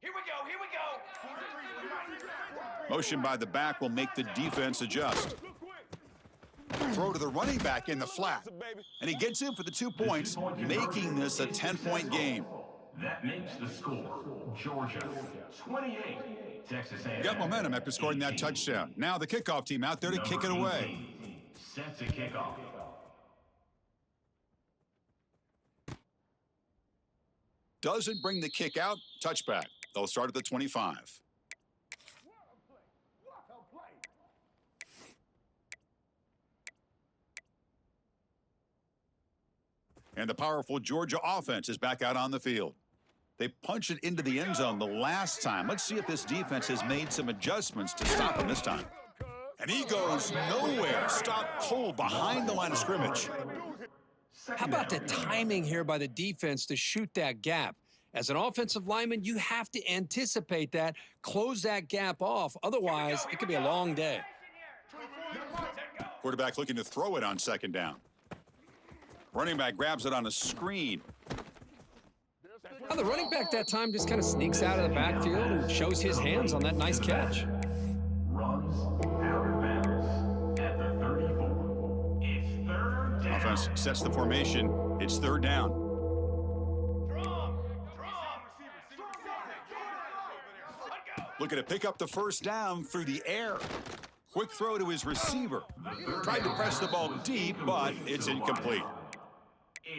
D: Here we go. Here we go.
A: Motion by the back will make the defense adjust. Throw to the running back in the flat. And he gets in for the 2 points, making this a 10-point game.
B: That makes the score. Georgia 28. Texas A&M.
A: Got momentum after scoring that touchdown. Now the kickoff team out there to kick it away.
B: Set to kick off.
A: Doesn't bring the kick out. Touchback. They'll start at the 25. And the powerful Georgia offense is back out on the field. They punched it into the end zone the last time. Let's see if this defense has made some adjustments to stop him this time. And he goes nowhere. Stop cold behind the line of scrimmage.
C: How about the timing here by the defense to shoot that gap? As an offensive lineman, you have to anticipate that, close that gap off. Otherwise, it could be a long day.
A: Quarterback looking to throw it on second down. Running back grabs it on a screen.
C: Now, the running back that time just kind of sneaks out of the backfield and shows his hands on that nice catch.
B: Runs out of bounds at the 34. It's third down.
A: Offense sets the formation. It's third down. Looking to pick up the first down through the air. Quick throw to his receiver. Tried to press the ball deep, but it's incomplete.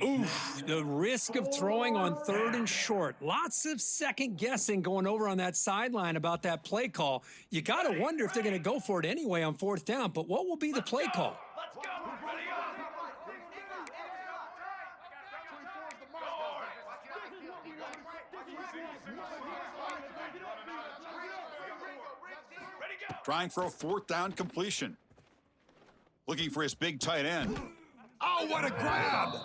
C: Oof, the risk of throwing on 3rd and short. Lots of second guessing going over on that sideline about that play call. You got to wonder if they're going to go for it anyway on 4th down, but what will be the play call?
D: Let's go. Ready go.
A: Trying for a 4th down completion. Looking for his big tight end. Oh, what a grab!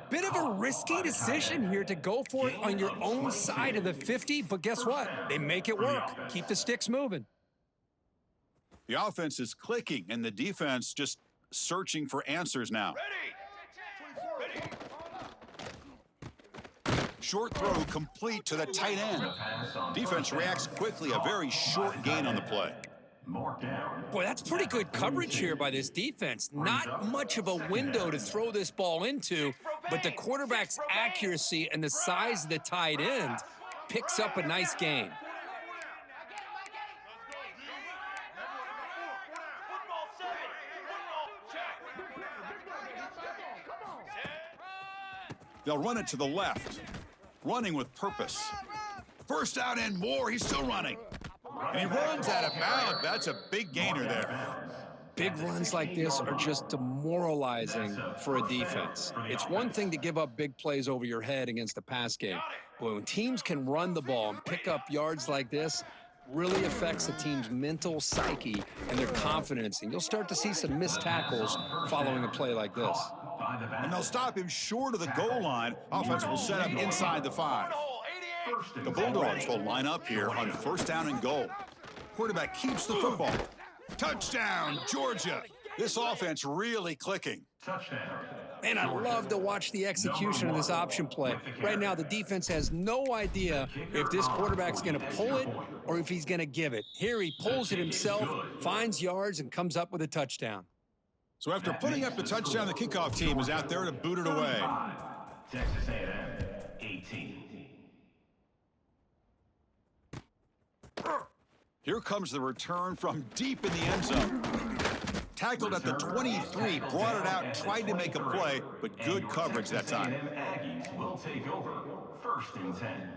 C: Bit of a risky decision here to go for it on your own side of the 50, but guess what? They make it work. Keep the sticks moving.
A: The offense is clicking, and the defense just searching for answers now.
D: Ready.
A: Short throw complete to the tight end. Defense reacts quickly, a very short gain on the play.
C: Boy, that's pretty good coverage here by this defense. Not much of a window to throw this ball into, but the quarterback's accuracy and the size of the tight end picks up a nice gain.
D: Football 7. Football check.
A: They'll run it to the left. Running with purpose. First down and more. He's still running. And he runs out of bounds. That's a big gainer there.
C: Big runs like this are just demoralizing for a defense. It's one thing to give up big plays over your head against the pass game, but when teams can run the ball and pick up yards like this, really affects the team's mental psyche and their confidence, and you'll start to see some missed tackles following a play like this.
A: And they'll stop him short of the goal line. Offense will set up inside the 5. The Bulldogs will line up here on 1st down and goal. Quarterback keeps the football. Touchdown, Georgia. This offense really clicking.
C: Man, I love to watch the execution of this option play. Right now, the defense has no idea if this quarterback's going to pull it or if he's going to give it. Here he pulls it himself, finds yards, and comes up with a touchdown.
A: So after putting up the touchdown, the kickoff team is out there to boot it away.
B: Texas A&M 18.
A: Here comes the return from deep in the end zone. Tackled at the 23, brought it out, tried to make a play, but good coverage that time.
B: Aggies will take over 1st and 10.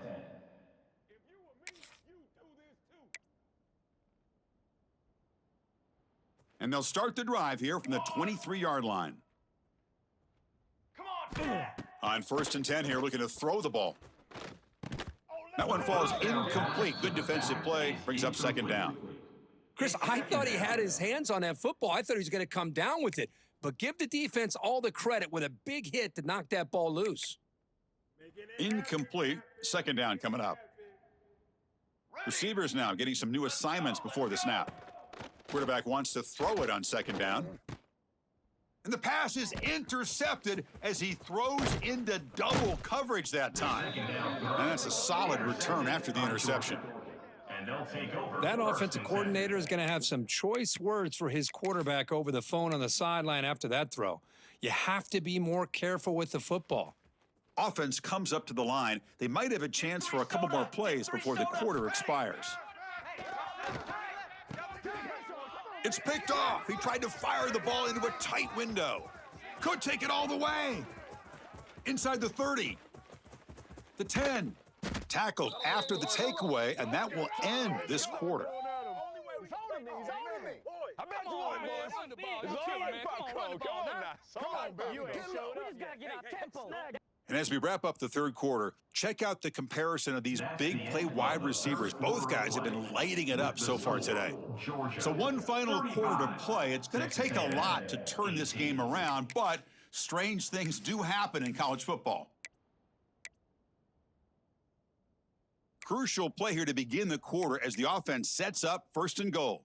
A: And they'll start the drive here from the 23-yard line.
D: Come on.
A: On 1st and 10 here, looking to throw the ball. That one falls incomplete. Good defensive play, brings up 2nd down.
C: Chris, I thought he had his hands on that football. I thought he was going to come down with it. But give the defense all the credit with a big hit to knock that ball loose.
A: Incomplete. 2nd down coming up. Receivers now getting some new assignments before the snap. Quarterback wants to throw it on 2nd down. And the pass is intercepted as he throws into double coverage that time. And that's a solid return after the interception.
C: That offensive coordinator is going to have some choice words for his quarterback over the phone on the sideline after that throw. You have to be more careful with the football.
A: Offense comes up to the line. They might have a chance for a couple more plays before the quarter expires. It's picked off. He tried to fire the ball into a tight window. Could take it all the way. Inside the 30. The 10. Tackled after the takeaway, and that will end this quarter. And as we wrap up the third quarter, check out the comparison of these big play wide receivers. Both guys have been lighting it up so far today. So one final quarter to play. It's going to take a lot to turn this game around, but strange things do happen in college football. Crucial play here to begin the quarter as the offense sets up 1st and goal.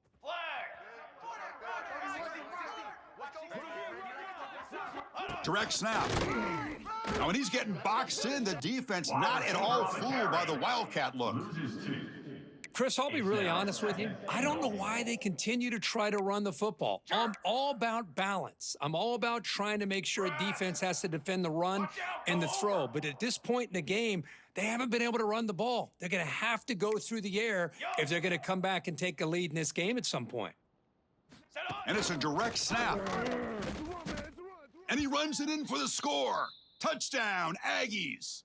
A: Direct snap. Now, when he's getting boxed in, the defense not at all fooled by the Wildcat look.
C: Chris, I'll be really honest with you. I don't know why they continue to try to run the football. I'm all about balance. I'm all about trying to make sure a defense has to defend the run and the throw. But at this point in the game, they haven't been able to run the ball. They're going to have to go through the air if they're going to come back and take a lead in this game at some point.
A: And it's a direct snap. And he runs it in for the score. Touchdown, Aggies.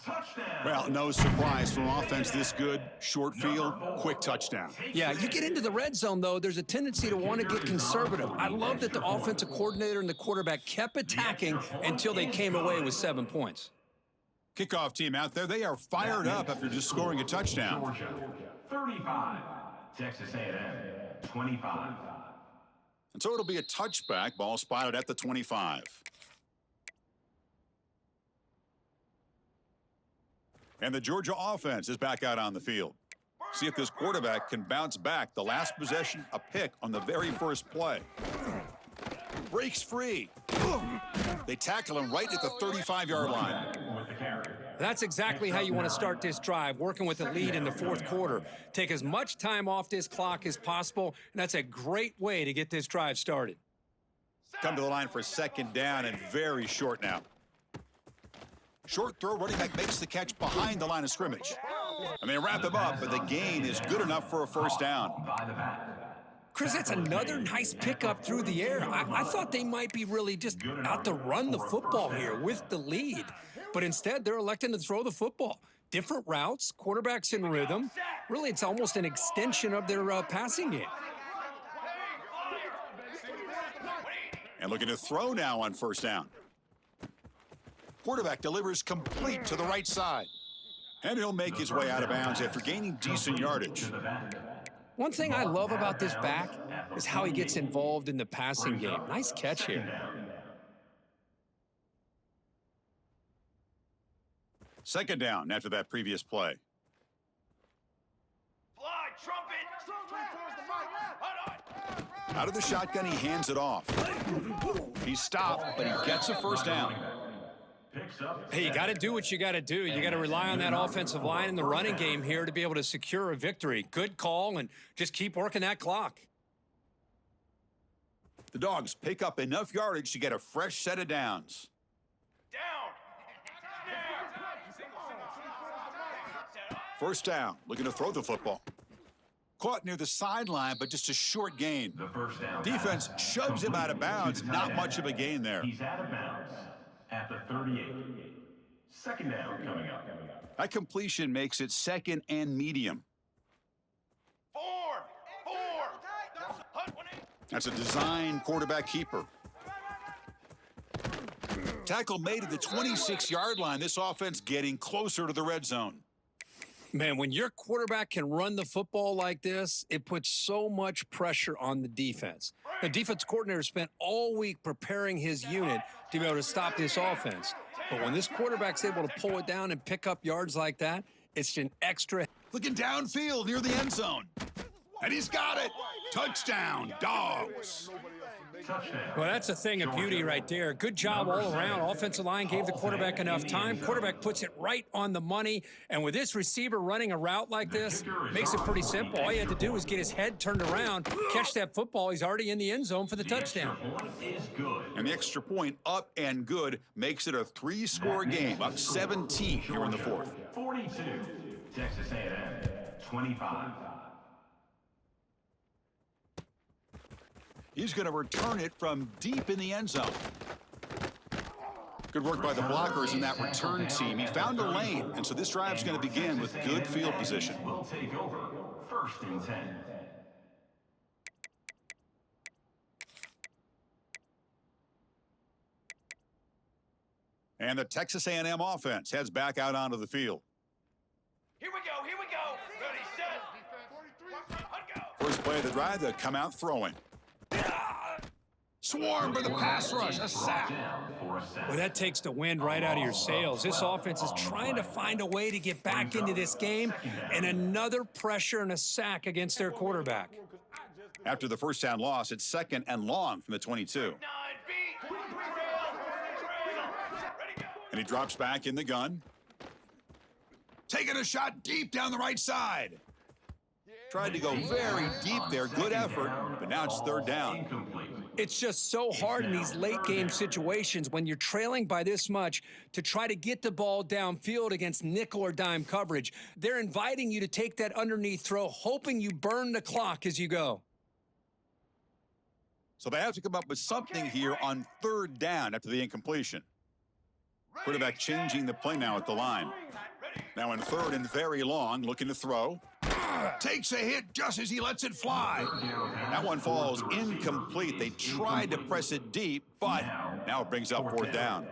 B: Touchdown.
A: Well, no surprise from offense this good. Short field, quick touchdown.
C: Yeah, you get into the red zone, though, there's a tendency to want to get conservative. I love that the offensive coordinator and the quarterback kept attacking until they came away with 7 points.
A: Kickoff team out there, they are fired up after just scoring a touchdown.
B: Georgia, 35. Texas A&M, 25.
A: And so it'll be a touchback, ball spotted at the 25. And the Georgia offense is back out on the field. See if this quarterback can bounce back. The last possession, a pick on the very first play. Breaks free. They tackle him right at the 35-yard line.
C: That's exactly how you want to start this drive, working with the lead in the fourth quarter. Take as much time off this clock as possible, and that's a great way to get this drive started.
A: Come to the line for 2nd down and very short now. Short throw, running back makes the catch behind the line of scrimmage. And they wrap him up, but the gain is good enough for a 1st down.
C: Chris, that's another nice pickup through the air. I thought they might be really just out to run the football here with the lead. But instead, they're electing to throw the football. Different routes, quarterbacks in rhythm. Really, it's almost an extension of their passing game.
A: And looking to throw now on 1st down. Quarterback delivers complete to the right side. And he'll make his way out of bounds after gaining decent yardage.
C: One thing I love about this back is how he gets involved in the passing game. Nice catch here.
A: Second down after that previous play.
D: Fly, trumpet!
A: Out of the shotgun, he hands it off. He's stopped, but he gets a 1st down.
C: Hey, you got to do what you got to do. You got to rely on that offensive line in the running game here to be able to secure a victory. Good call, and just keep working that clock.
A: The Dogs pick up enough yardage to get a fresh set of downs.
D: Down!
A: 1st down, looking to throw the football. Caught near the sideline, but just a short gain.
B: The 1st down.
A: Defense shoves him out of bounds. Not much of a gain there.
B: He's out of bounds at the 38. 2nd down coming up.
A: That completion makes it 2nd and medium.
D: Form! Hunt one in.
A: That's a design quarterback keeper. Tackle made at the 26-yard line. This offense getting closer to the red zone.
C: Man, when your quarterback can run the football like this, it puts so much pressure on the defense. The defense coordinator spent all week preparing his unit to be able to stop this offense. But when this quarterback's able to pull it down and pick up yards like that, it's an extra.
A: Looking downfield near the end zone. And he's got it. Touchdown, Dogs.
C: Well, that's a thing of beauty right there. Good job all around. Offensive line gave the quarterback enough time. Quarterback puts it right on the money. And with this receiver running a route like this, makes it pretty simple. All you had to do was get his head turned around, catch that football. He's already in the end zone for the touchdown.
A: And the extra point, up and good, makes it a 3-score game, up 17 here in the 4th.
B: 42, Texas A&M, 25.
A: He's going to return it from deep in the end zone. Good work by the blockers in that return team. He found a lane, and so this drive's going to begin with good field position.
B: We'll take over 1st and 10.
A: And the Texas A&M offense heads back out onto the field.
D: Here we go, here we go. Ready, set. Hut go.
A: First play of the drive, they come out throwing. Swarmed by the pass rush, a sack.
C: Well, that takes the wind right out of your sails. This offense is trying to find a way to get back into this game, and another pressure and a sack against their quarterback.
A: After the first down loss, it's 2nd and long from the 22.
D: 9 feet. Trail. Ready, go.
A: And he drops back in the gun. Taking a shot deep down the right side. Tried to go very deep there. Good effort, but now it's 3rd down.
C: It's just so hard in these late-game situations when you're trailing by this much to try to get the ball downfield against nickel or dime coverage. They're inviting you to take that underneath throw, hoping you burn the clock as you go.
A: So they have to come up with something here on 3rd down after the incompletion. Quarterback changing the play now at the line. Now in 3rd and very long, looking to throw. Takes a hit just as he lets it fly. That one falls incomplete. They tried to press it deep, but now it brings up 4th down.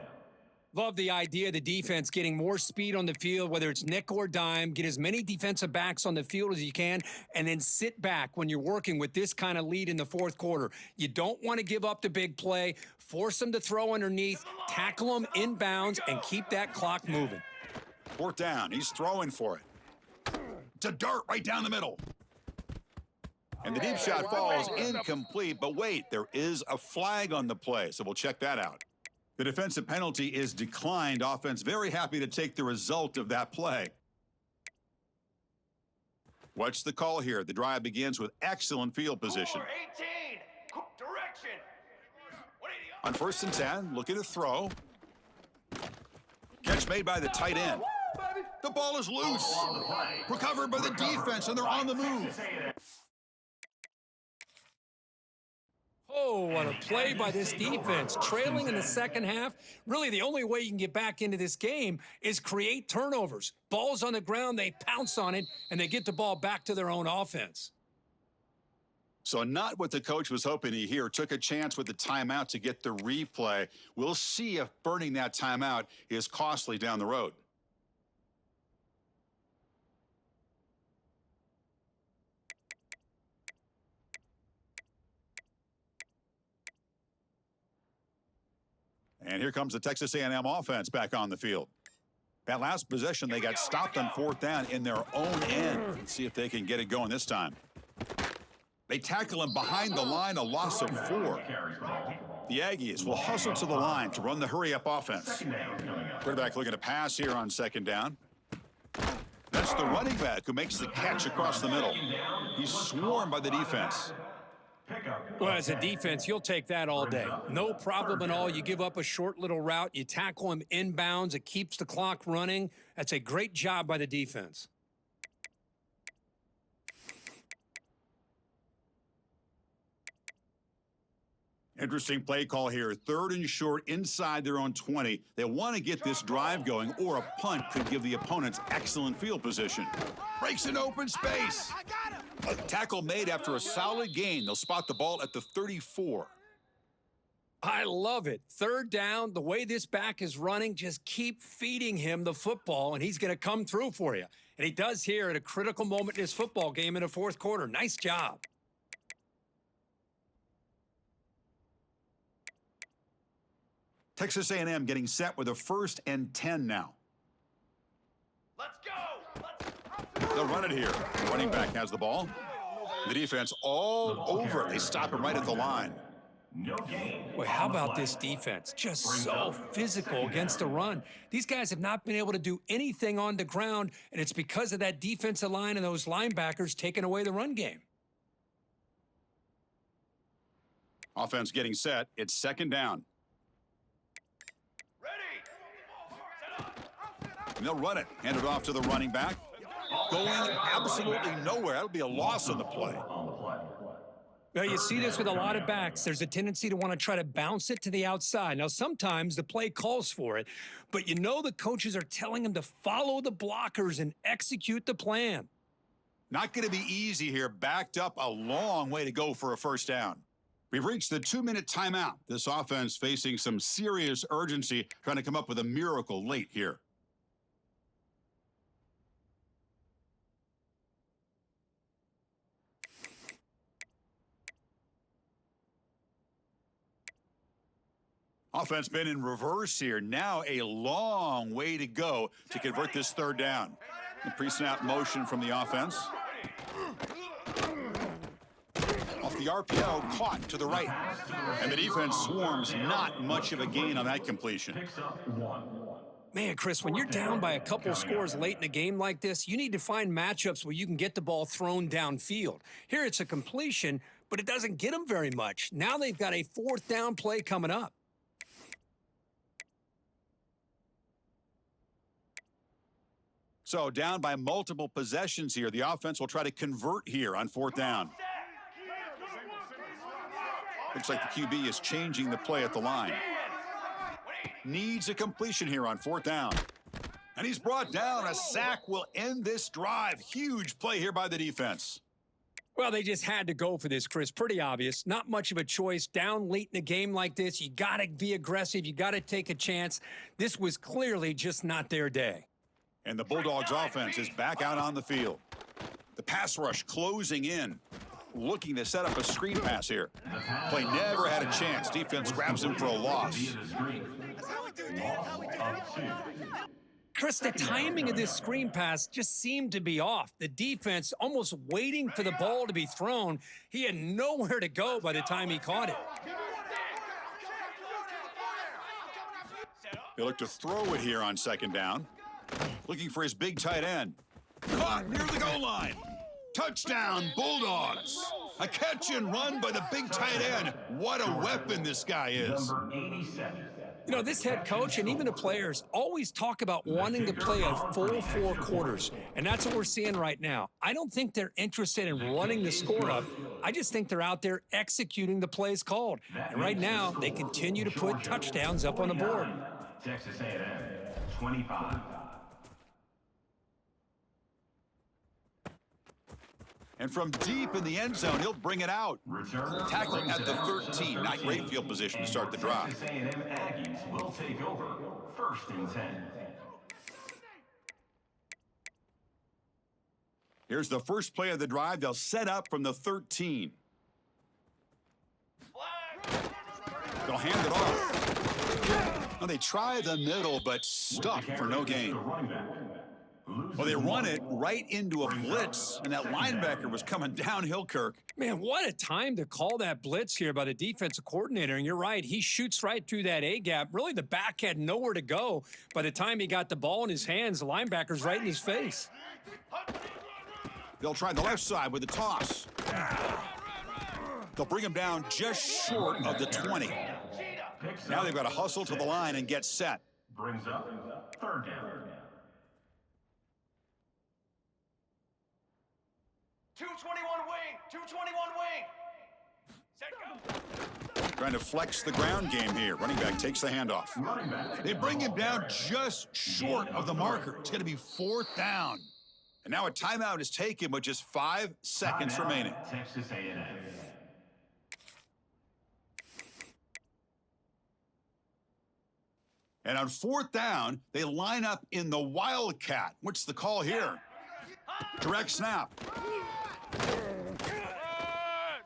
C: Love the idea of the defense getting more speed on the field, whether it's nickel or dime, get as many defensive backs on the field as you can, and then sit back when you're working with this kind of lead in the 4th quarter. You don't want to give up the big play, force them to throw underneath, tackle them inbounds, and keep that clock moving.
A: 4th down, he's throwing for it. To dart right down the middle. And the deep shot falls incomplete, but wait, there is a flag on the play, so we'll check that out. The defensive penalty is declined. Offense very happy to take the result of that play. What's the call here? The drive begins with excellent field position.
D: 18. Direction. 180.
A: On 1st and 10, looking to throw. Catch made by the tight end. The ball is loose. Recovered by the defense, and they're on the move.
C: Oh, what a play by this defense. Trailing in the 2nd half, really the only way you can get back into this game is create turnovers. Ball's on the ground, they pounce on it, and they get the ball back to their own offense.
A: So not what the coach was hoping to hear. Took a chance with the timeout to get the replay. We'll see if burning that timeout is costly down the road. And here comes the Texas A&M offense back on the field. That last possession, they got stopped on 4th down in their own end. Let's see if they can get it going this time. They tackle him behind the line, a loss of 4. The Aggies will hustle to the line to run the hurry-up offense. Quarterback looking to pass here on 2nd down. That's the running back who makes the catch across the middle. He's swarmed by the defense.
C: Well, as a defense, you'll take that all day. No problem at all. You give up a short little route. You tackle him inbounds. It keeps the clock running. That's a great job by the defense.
A: Interesting play call here. 3rd and short inside their own 20. They want to get this drive going, or a punt could give the opponents excellent field position. Breaks an open space. A tackle made after a solid gain. They'll spot the ball at the 34.
C: I love it. 3rd down, the way this back is running, just keep feeding him the football, and he's going to come through for you. And he does here at a critical moment in his football game in the 4th quarter. Nice job.
A: Texas A&M getting set with a 1st and 10 now.
D: Let's go.
A: They'll run it here. Running back has the ball. The defense all over it. They stop him right at the line.
C: Boy, how about this defense? Just so physical against the run. These guys have not been able to do anything on the ground, and it's because of that defensive line and those linebackers taking away the run game.
A: Offense getting set. It's 2nd down. And they'll run it. Hand it off to the running back. Going absolutely nowhere. That'll be a loss on the play.
C: Well, you see this with a lot of backs. There's a tendency to want to try to bounce it to the outside. Now, sometimes the play calls for it, but you know the coaches are telling them to follow the blockers and execute the plan.
A: Not going to be easy here. Backed up a long way to go for a 1st down. We've reached the 2-minute timeout. This offense facing some serious urgency, trying to come up with a miracle late here. Offense been in reverse here. Now a long way to go to convert this third down. The pre-snap motion from the offense. Off the RPO, caught to the right. And the defense swarms, not much of a gain on that completion.
C: Man, Chris, when you're down by a couple scores late in a game like this, you need to find matchups where you can get the ball thrown downfield. Here it's a completion, but it doesn't get them very much. Now they've got a fourth down play coming up.
A: So down by multiple possessions here. The offense will try to convert here on fourth down. Looks like the QB is changing the play at the line. Needs a completion here on fourth down. And he's brought down. A sack will end this drive. Huge play here by the defense.
C: Well, they just had to go for this, Chris. Pretty obvious. Not much of a choice. Down late in a game like this, you got to be aggressive. You got to take a chance. This was clearly just not their day.
A: And the Bulldogs offense is back out on the field. The pass rush closing in, looking to set up a screen pass here. Play never had a chance. Defense grabs him for a loss.
C: Chris, the timing of this screen pass just seemed to be off. The defense almost waiting for the ball to be thrown. He had nowhere to go by the time he caught it.
A: They look to throw it here on second down. Looking for his big tight end. Caught near the goal line. Touchdown, Bulldogs. A catch and run by the big tight end. What a weapon this guy is.
C: You know, this head coach and even the players always talk about wanting to play a full 4 quarters, and that's what we're seeing right now. I don't think they're interested in running the score up. I just think they're out there executing the plays called. And right now, they continue to put touchdowns up on the board.
B: Texas A&M, 25.
A: And from deep in the end zone, he'll bring it out. Tackling at the 13. Not great field position to start the drive.
B: Texas A&M Aggies will take over. 1st and 10.
A: Here's the first play of the drive. They'll set up from the 13. They'll hand it off. Well, they try the middle, but stuck for no gain. Well, they run it right into a blitz, and that linebacker was coming downhill, Kirk.
C: Man, what a time to call that blitz here by the defensive coordinator. And you're right, he shoots right through that A-gap. Really, the back had nowhere to go. By the time he got the ball in his hands, the linebacker's right in his face.
A: They'll try the left side with a toss. They'll bring him down just short of the 20. Now they've got to hustle to the line and get set.
B: Brings up 3rd down.
D: 221 wing, 221 wing. Set, go.
A: Trying to flex the ground game here. Running back takes the handoff. They bring him down just short of the marker. It's going to be 4th down. And now a timeout is taken with just 5 seconds remaining.
B: Texas A&M.
A: And on 4th down, they line up in the Wildcat. What's the call here? Direct snap.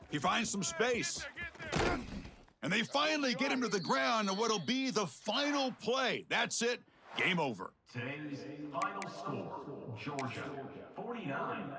A: He finds some space. And they finally get him to the ground in what'll be the final play. That's it. Game over.
B: Today's final score, Georgia 49,